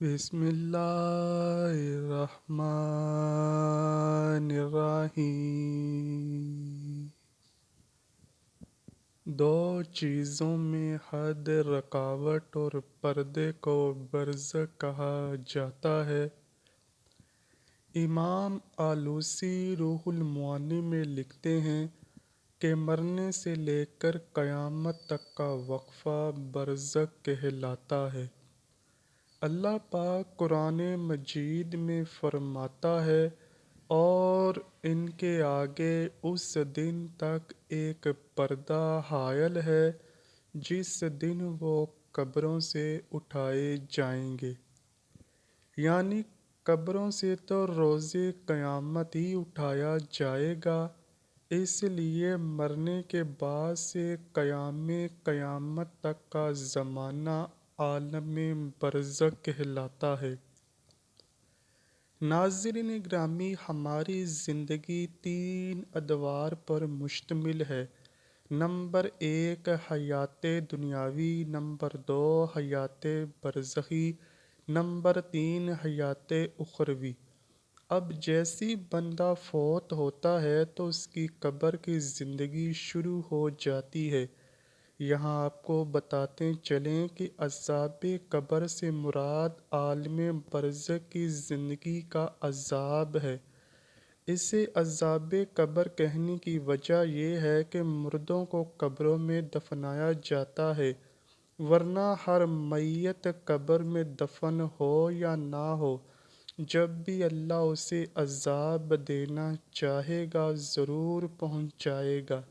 بسم اللہ الرحمن الرحیم۔ دو چیزوں میں حد، رکاوٹ اور پردے کو برزخ کہا جاتا ہے۔ امام آلوسی روح المعانی میں لکھتے ہیں کہ مرنے سے لے کر قیامت تک کا وقفہ برزخ کہلاتا ہے۔ اللہ پاک قرآن مجید میں فرماتا ہے اور ان کے آگے اس دن تک ایک پردہ حائل ہے جس دن وہ قبروں سے اٹھائے جائیں گے، یعنی قبروں سے تو روز قیامت ہی اٹھایا جائے گا، اس لیے مرنے کے بعد سے قیامت تک کا زمانہ عالم برزخ کہلاتا ہے۔ ناظرین گرامی، ہماری زندگی 3 ادوار پر مشتمل ہے۔ نمبر 1 حیات دنیاوی، نمبر 2 حیات برزخی، نمبر 3 حیات اخروی۔ اب جیسی بندہ فوت ہوتا ہے تو اس کی قبر کی زندگی شروع ہو جاتی ہے۔ یہاں آپ کو بتاتے چلیں کہ عذاب قبر سے مراد عالم برزخ کی زندگی کا عذاب ہے۔ اسے عذاب قبر کہنے کی وجہ یہ ہے کہ مردوں کو قبروں میں دفنایا جاتا ہے، ورنہ ہر میت قبر میں دفن ہو یا نہ ہو، جب بھی اللہ اسے عذاب دینا چاہے گا ضرور پہنچائے گا۔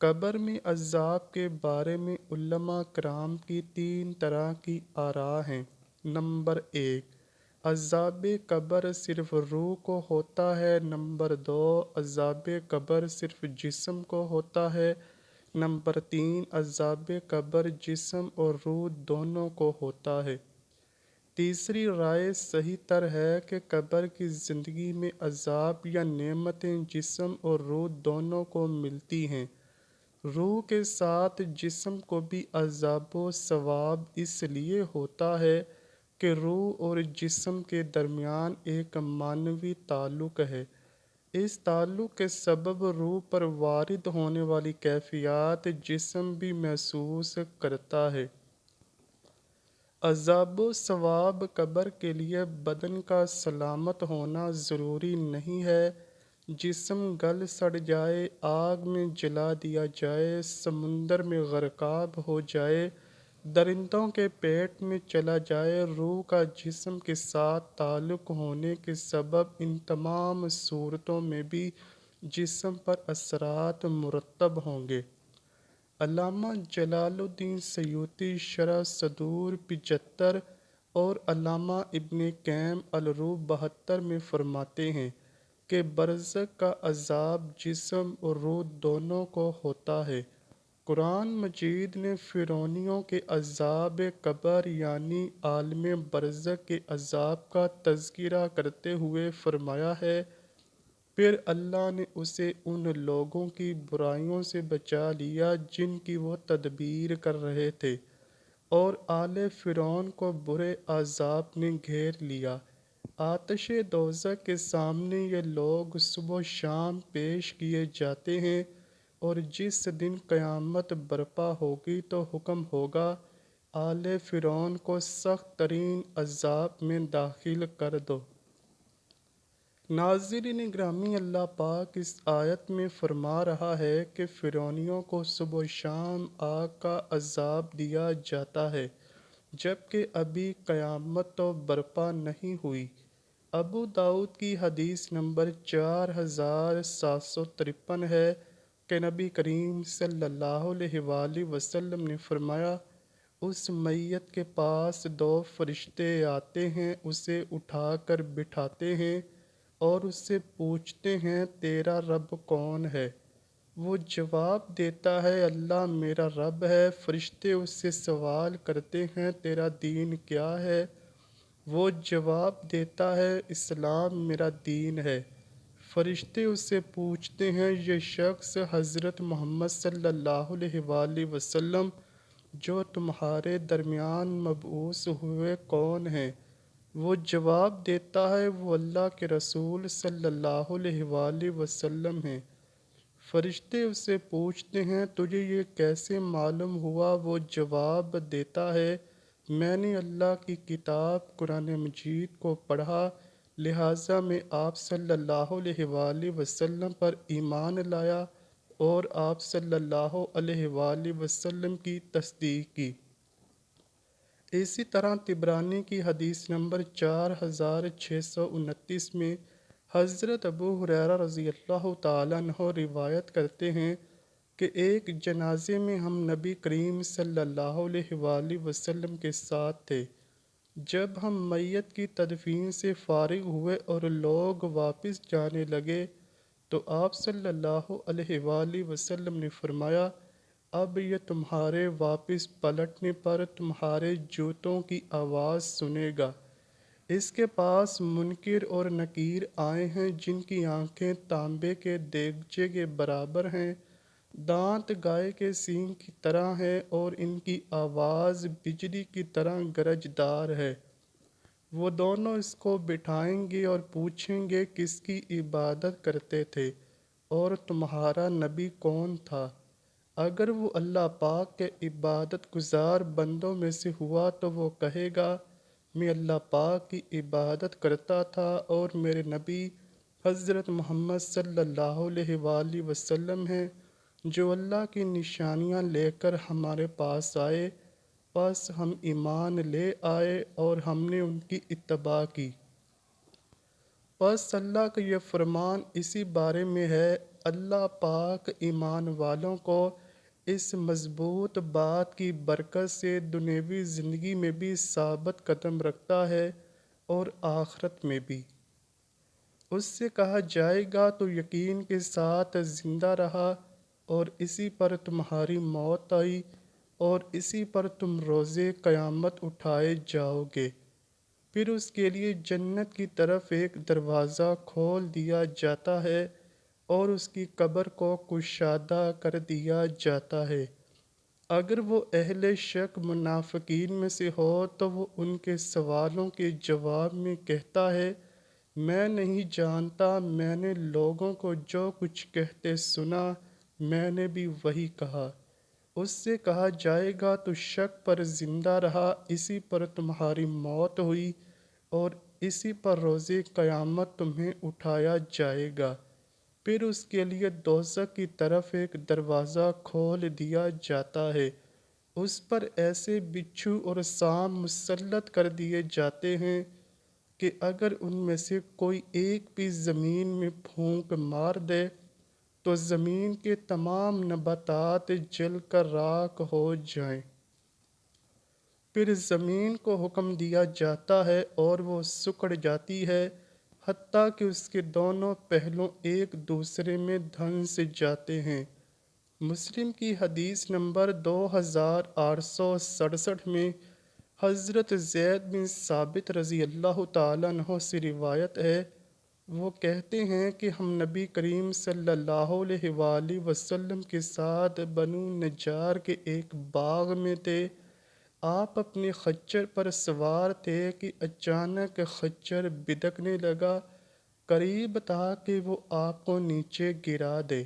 قبر میں عذاب کے بارے میں علماء کرام کی 3 طرح کی آراء ہیں۔ نمبر 1 عذاب قبر صرف روح کو ہوتا ہے، نمبر 2 عذاب قبر صرف جسم کو ہوتا ہے، نمبر 3 عذاب قبر جسم اور روح دونوں کو ہوتا ہے۔ تیسری رائے صحیح تر ہے کہ قبر کی زندگی میں عذاب یا نعمتیں جسم اور روح دونوں کو ملتی ہیں۔ روح کے ساتھ جسم کو بھی عذاب و ثواب اس لیے ہوتا ہے کہ روح اور جسم کے درمیان ایک معنوی تعلق ہے۔ اس تعلق کے سبب روح پر وارد ہونے والی کیفیات جسم بھی محسوس کرتا ہے۔ عذاب و ثواب قبر کے لیے بدن کا سلامت ہونا ضروری نہیں ہے۔ جسم گل سڑ جائے، آگ میں جلا دیا جائے، سمندر میں غرقاب ہو جائے، درندوں کے پیٹ میں چلا جائے، روح کا جسم کے ساتھ تعلق ہونے کے سبب ان تمام صورتوں میں بھی جسم پر اثرات مرتب ہوں گے۔ علامہ جلال الدین سیوطی شرح صدور 75 اور علامہ ابن قیم الروح 72 میں فرماتے ہیں کہ برزخ کا عذاب جسم اور روح دونوں کو ہوتا ہے۔ قرآن مجید نے فرعونیوں کے عذاب قبر یعنی عالم برزخ کے عذاب کا تذکرہ کرتے ہوئے فرمایا ہے، پھر اللہ نے اسے ان لوگوں کی برائیوں سے بچا لیا جن کی وہ تدبیر کر رہے تھے، اور آل فرعون کو برے عذاب نے گھیر لیا۔ آتش دوزخ کے سامنے یہ لوگ صبح و شام پیش کیے جاتے ہیں، اور جس دن قیامت برپا ہوگی تو حکم ہوگا آل فرعون کو سخت ترین عذاب میں داخل کر دو۔ ناظرین گرامی، اللہ پاک اس آیت میں فرما رہا ہے کہ فرعونیوں کو صبح و شام آگ کا عذاب دیا جاتا ہے، جبکہ ابھی قیامت تو برپا نہیں ہوئی۔ ابو داؤد کی حدیث نمبر 4753 ہے کہ نبی کریم صلی اللہ علیہ وآلہ وسلم نے فرمایا، اس میت کے پاس 2 فرشتے آتے ہیں، اسے اٹھا کر بٹھاتے ہیں اور اس سے پوچھتے ہیں تیرا رب کون ہے؟ وہ جواب دیتا ہے اللہ میرا رب ہے۔ فرشتے اس سے سوال کرتے ہیں تیرا دین کیا ہے؟ وہ جواب دیتا ہے اسلام میرا دین ہے۔ فرشتے اس سے پوچھتے ہیں یہ شخص حضرت محمد صلی اللہ علیہ وآلہ وسلم جو تمہارے درمیان مبعوث ہوئے کون ہیں؟ وہ جواب دیتا ہے وہ اللہ کے رسول صلی اللہ علیہ وآلہ وسلم ہیں۔ فرشتے اس سے پوچھتے ہیں تجھے یہ کیسے معلوم ہوا؟ وہ جواب دیتا ہے میں نے اللہ کی کتاب قرآن مجید کو پڑھا، لہٰذا میں آپ صلی اللہ علیہ وآلہ وسلم پر ایمان لایا اور آپ صلی اللہ علیہ وآلہ وسلم کی تصدیق کی۔ اسی طرح طبرانی کی حدیث نمبر 4629 میں حضرت ابو ہریرہ رضی اللہ تعالیٰ عنہ روایت کرتے ہیں کہ ایک جنازے میں ہم نبی کریم صلی اللہ علیہ وآلہ وسلم کے ساتھ تھے۔ جب ہم میت کی تدفین سے فارغ ہوئے اور لوگ واپس جانے لگے تو آپ صلی اللہ علیہ وآلہ وسلم نے فرمایا اب یہ تمہارے واپس پلٹنے پر تمہارے جوتوں کی آواز سنے گا۔ اس کے پاس منکر اور نکیر آئے ہیں جن کی آنکھیں تانبے کے دیگچے کے برابر ہیں، دانت گائے کے سینگ کی طرح ہیں اور ان کی آواز بجلی کی طرح گرجدار ہے۔ وہ دونوں اس کو بٹھائیں گے اور پوچھیں گے کس کی عبادت کرتے تھے اور تمہارا نبی کون تھا؟ اگر وہ اللہ پاک کے عبادت گزار بندوں میں سے ہوا تو وہ کہے گا میں اللہ پاک کی عبادت کرتا تھا اور میرے نبی حضرت محمد صلی اللہ علیہ وآلہ وسلم ہیں جو اللہ کی نشانیاں لے کر ہمارے پاس آئے، پس ہم ایمان لے آئے اور ہم نے ان کی اتباع کی۔ پس اللہ کا یہ فرمان اسی بارے میں ہے اللہ پاک ایمان والوں کو اس مضبوط بات کی برکت سے دنیوی زندگی میں بھی ثابت قدم رکھتا ہے اور آخرت میں بھی۔ اس سے کہا جائے گا تو یقین کے ساتھ زندہ رہا اور اسی پر تمہاری موت آئی اور اسی پر تم روز قیامت اٹھائے جاؤ گے۔ پھر اس کے لیے جنت کی طرف ایک دروازہ کھول دیا جاتا ہے اور اس کی قبر کو کشادہ کر دیا جاتا ہے۔ اگر وہ اہل شک منافقین میں سے ہو تو وہ ان کے سوالوں کے جواب میں کہتا ہے میں نہیں جانتا، میں نے لوگوں کو جو کچھ کہتے سنا میں نے بھی وہی کہا۔ اس سے کہا جائے گا تو شک پر زندہ رہا، اسی پر تمہاری موت ہوئی اور اسی پر روز قیامت تمہیں اٹھایا جائے گا۔ پھر اس کے لیے دوزخ کی طرف ایک دروازہ کھول دیا جاتا ہے، اس پر ایسے بچھو اور سام مسلط کر دیے جاتے ہیں کہ اگر ان میں سے کوئی ایک بھی زمین میں پھونک مار دے تو زمین کے تمام نباتات جل کر راکھ ہو جائیں۔ پھر زمین کو حکم دیا جاتا ہے اور وہ سکڑ جاتی ہے حتیٰ کہ اس کے دونوں پہلو ایک دوسرے میں دھنس جاتے ہیں۔ مسلم کی حدیث نمبر 2867 میں حضرت زید بن ثابت رضی اللہ تعالیٰ عنہ سے روایت ہے، وہ کہتے ہیں کہ ہم نبی کریم صلی اللہ علیہ وآلہ وسلم کے ساتھ بنو نجار کے ایک باغ میں تھے۔ آپ اپنے خچر پر سوار تھے کہ اچانک خچر بدکنے لگا، قریب تھا کہ وہ آپ کو نیچے گرا دے۔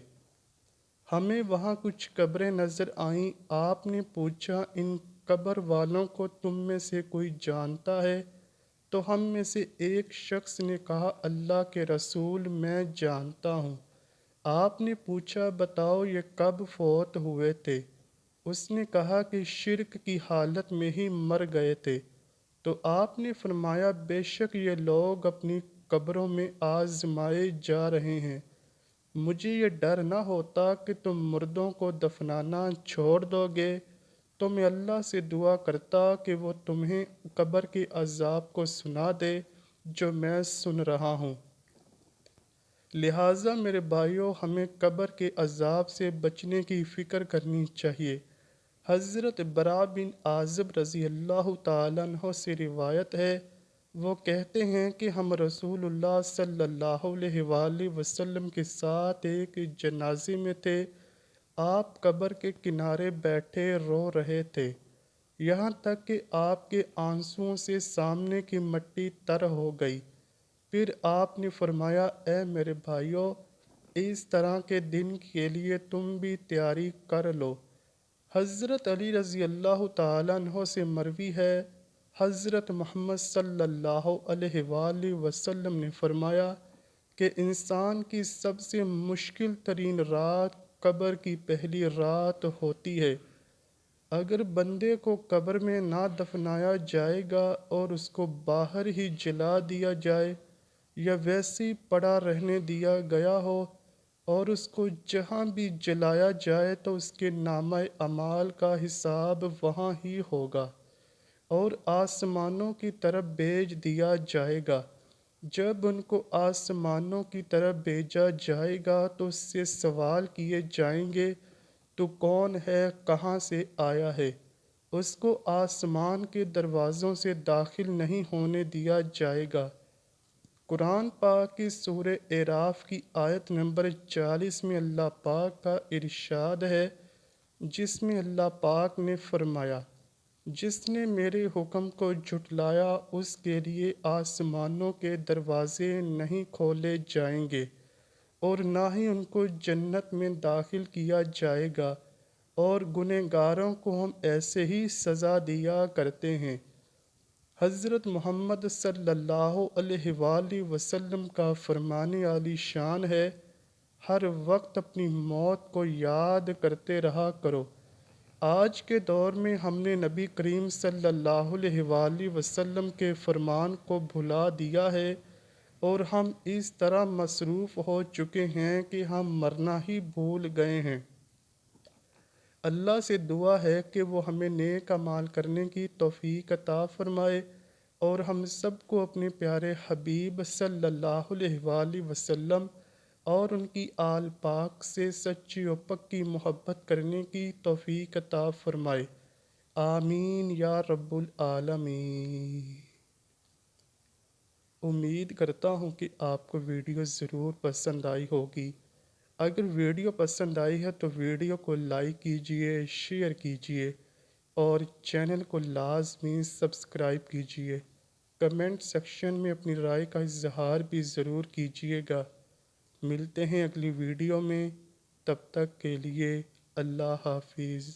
ہمیں وہاں کچھ قبریں نظر آئیں، آپ نے پوچھا ان قبر والوں کو تم میں سے کوئی جانتا ہے؟ تو ہم میں سے ایک شخص نے کہا اللہ کے رسول میں جانتا ہوں۔ آپ نے پوچھا بتاؤ یہ کب فوت ہوئے تھے؟ اس نے کہا کہ شرک کی حالت میں ہی مر گئے تھے۔ تو آپ نے فرمایا بے شک یہ لوگ اپنی قبروں میں آزمائے جا رہے ہیں، مجھے یہ ڈر نہ ہوتا کہ تم مردوں کو دفنانا چھوڑ دو گے تو میں اللہ سے دعا کرتا کہ وہ تمہیں قبر کے عذاب کو سنا دے جو میں سن رہا ہوں۔ لہٰذا میرے بھائیوں ہمیں قبر کے عذاب سے بچنے کی فکر کرنی چاہیے۔ حضرت براء بن عازب رضی اللہ تعالیٰ عنہ سے روایت ہے، وہ کہتے ہیں کہ ہم رسول اللہ صلی اللہ علیہ وآلہ وسلم کے ساتھ ایک جنازے میں تھے، آپ قبر کے کنارے بیٹھے رو رہے تھے۔ یہاں تک کہ آپ کے آنسوؤں سے سامنے کی مٹی تر ہو گئی۔ پھر آپ نے فرمایا، اے میرے بھائیو، اس طرح کے دن کے لیے تم بھی تیاری کر لو۔ حضرت علی رضی اللہ تعالیٰ عنہ سے مروی ہے، حضرت محمد صلی اللہ علیہ وآلہ وسلم نے فرمایا کہ انسان کی سب سے مشکل ترین رات قبر کی پہلی رات ہوتی ہے۔ اگر بندے کو قبر میں نہ دفنایا جائے گا اور اس کو باہر ہی جلا دیا جائے یا ویسے ہی پڑا رہنے دیا گیا ہو اور اس کو جہاں بھی جلایا جائے تو اس کے نامہ اعمال کا حساب وہاں ہی ہوگا اور آسمانوں کی طرف بھیج دیا جائے گا۔ جب ان کو آسمانوں کی طرف بھیجا جائے گا تو اس سے سوال کیے جائیں گے، تو کون ہے، کہاں سے آیا ہے؟ اس کو آسمان کے دروازوں سے داخل نہیں ہونے دیا جائے گا۔ قرآن پاک کی سورہ اعراف کی آیت نمبر 40 میں اللہ پاک کا ارشاد ہے، جس میں اللہ پاک نے فرمایا، جس نے میرے حکم کو جھٹلایا اس کے لیے آسمانوں کے دروازے نہیں کھولے جائیں گے اور نہ ہی ان کو جنت میں داخل کیا جائے گا، اور گنہگاروں کو ہم ایسے ہی سزا دیا کرتے ہیں۔ حضرت محمد صلی اللہ علیہ وآلہ وسلم کا فرمان عالی شان ہے، ہر وقت اپنی موت کو یاد کرتے رہا کرو۔ آج کے دور میں ہم نے نبی کریم صلی اللہ علیہ وآلہ وسلم کے فرمان کو بھلا دیا ہے اور ہم اس طرح مصروف ہو چکے ہیں کہ ہم مرنا ہی بھول گئے ہیں۔ اللہ سے دعا ہے کہ وہ ہمیں نیک اعمال کرنے کی توفیق عطا فرمائے اور ہم سب کو اپنے پیارے حبیب صلی اللہ علیہ وآلہ وسلم اور ان کی آل پاک سے سچی و پکی محبت کرنے کی توفیق عطا فرمائے۔ آمین یا رب العالمین۔ امید کرتا ہوں کہ آپ کو ویڈیو ضرور پسند آئی ہوگی۔ اگر ویڈیو پسند آئی ہے تو ویڈیو کو لائک کیجئے، شیئر کیجئے اور چینل کو لازمی سبسکرائب کیجئے۔ کمنٹ سیکشن میں اپنی رائے کا اظہار بھی ضرور کیجئے گا۔ ملتے ہیں اگلی ویڈیو میں، تب تک کے لیے اللہ حافظ۔